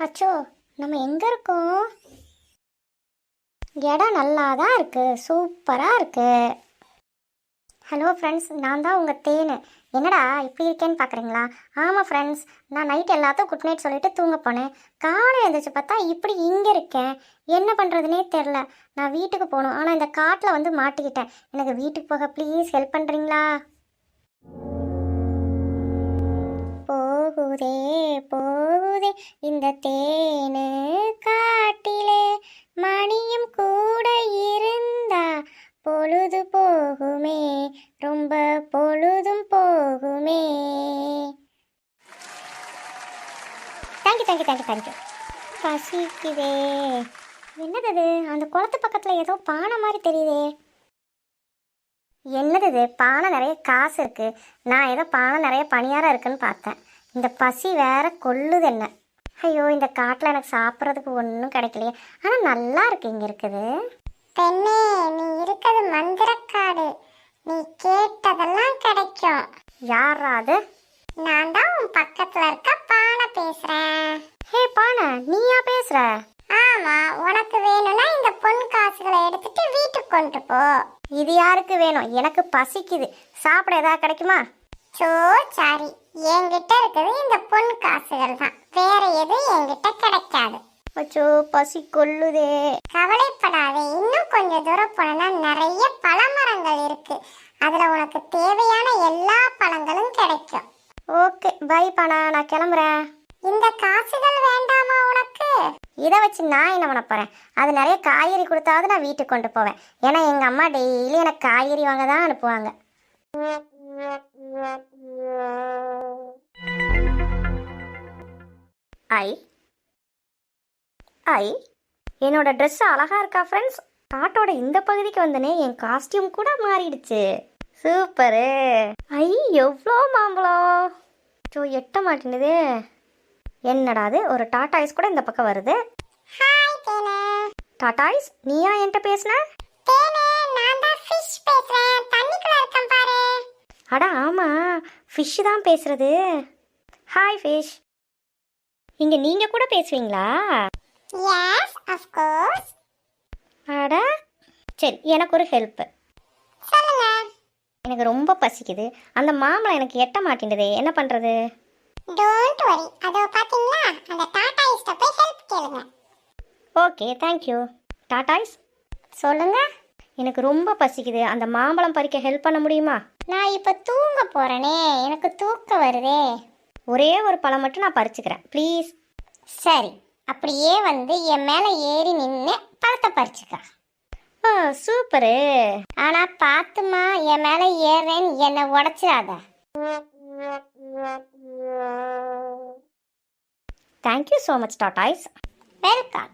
அச்சோ, நம்ம எங்கே இருக்கோம்? இடம் நல்லா தான் இருக்குது, சூப்பராக இருக்குது. ஹலோ ஃப்ரெண்ட்ஸ், நான் தான் உங்கள் தேனு. என்னடா இப்படி இருக்கேன்னு பார்க்குறீங்களா? ஆமாம் ஃப்ரெண்ட்ஸ், நான் நைட் எல்லாத்தையும் குட் நைட் சொல்லிட்டு தூங்க போனேன். காலை எழுந்திரிச்சு பார்த்தா இப்படி இங்கே இருக்கேன். என்ன பண்ணுறதுனே தெரில. நான் வீட்டுக்கு போகணும், ஆனால் இந்த காட்டில் வந்து மாட்டிக்கிட்டேன். எனக்கு வீட்டுக்கு போக ப்ளீஸ் ஹெல்ப் பண்ணுறீங்களா? போகுதே போகுதே இந்த தேனு காட்டிலே, மணியும் கூட இருந்தா பொழுது போகுமே, ரொம்ப பொழுதும் போகுமே. Thank you thank you thank you thank you. பசிக்குதே. என்னது அது? அந்த குளத்து பக்கத்தில் ஏதோ பானை மாதிரி தெரியுதே. என்னது இது? பானை நிறைய காசு இருக்கு. நான் ஏதோ பானை நிறைய பணியாரம் இருக்குன்னு பார்த்தேன். இந்த பசி வேற கொல்லுது என்ன. ஐயோ, இந்த காட்டில் எனக்கு சாப்பிட்றதுக்கு ஒன்றும் கிடைக்கலையே. ஆனால் நல்லா இருக்கு இங்கே இருக்குது. பெண்ணே, நீ இருக்கிறது மந்திரக்காடு. நீ கேட்டதெல்லாம் கிடைக்கும். யாரா அது? நான் தான் உன் பக்கத்துல இருக்க பானை பேசுறேன். ஹே பானை, நீயா பேசுற? ஆமா, உனக்கு வேணும்னா இந்த பொன் காசுகளை எடுத்துட்டு வீட்டுக்கு கொண்டு போ. இது யாருக்கு வேணும்? எனக்கு பசிக்குது. சாப்பிட ஏதாவது கிடைக்குமா? சோ சாரி, என்கிட்ட இருக்குது இந்த பொன் காசுகள் தான். வேற எதுவும் என்கிட்ட கிடைக்காது. அச்சோ, பசி கொல்லுதே. கவலைப்படாதே, இன்னும் கொஞ்சம் தூரம் போனா நிறைய பழமரங்கள் இருக்கு. அதுல உனக்கு தேவையான எல்லா பழங்களும் கிடைக்கும். ஓகே, பை பானா, நான் கிளம்புறேன். இந்த காசுகள் வேண்டாமா உனக்கு? இதை வச்சு நான் என்ன பண்ண போகிறேன்? அது நிறைய காய்கறி கொடுத்தாவது நான் வீட்டுக்கு கொண்டு போவேன். ஏன்னா எங்கள் அம்மா டெய்லி எனக்கு காய்கறி வாங்க தான் அனுப்புவாங்க. ஐ ஐ என்னோட ட்ரெஸ் அழகா இருக்கா ஃப்ரெண்ட்ஸ்? காட்டோட இந்த பகுதிக்கு வந்தனே, என் காஸ்டியூம் கூட மாறிடுச்சு. சூப்பரு. ஐ, எவ்வளோ மாம்பழம். சோ, எட்ட மாட்டேங்குது. என்னடா அது? ஒரு டாடாய்ஸ் கூட இந்த பக்கம் வருது. ஹாய் தேனே. டாடாய்ஸ், நீயா என்கிட்ட பேசுன? தேனே, நான் தான் ஃபிஷ் பேசுறேன். தண்ணிக்குள்ள இருக்கேன் பாரு. அட ஆமா, ஃபிஷ் தான் பேசுறது. Hi fish. இங்க நீங்க கூட பேசுவீங்களா? Yes, of course. அட சரி, எனக்கு ஒரு ஹெல்ப். சொல்லுங்க. எனக்கு ரொம்ப பசிக்குது. அந்த மாம்பழம் எனக்கு எட்ட மாட்டேங்குதே, என்ன பண்றது? டோன்ட் வரி, அதோ பாத்தீங்களா, அந்த டாடாயிஸ்ட போய் ஹெல்ப் கேளுங்க. Okay, thank you. டாடாய்ஸ். சொல்லுங்க. எனக்கு ரொம்ப பசிக்குது. அந்த மாம்பழம் பறிக்க ஹெல்ப் பண்ண முடியுமா? நான் இப்ப தூங்க போறேனே, எனக்கு தூக்கம் வருதே. ஒரே ஒரு பழம் மட்டும் நான் பறிச்சுக்கிறேன் ப்ளீஸ். சரி, அப்படியே வந்து என் மேல ஏறி நின்று பழத்தை பறிச்சுக்க. ஆ, சூப்பரு. ஆனா பாத்துமா, என் மேல ஏறேன்னு என்னை உடைச்சிடாத. Thank you so much tortoise. Welcome.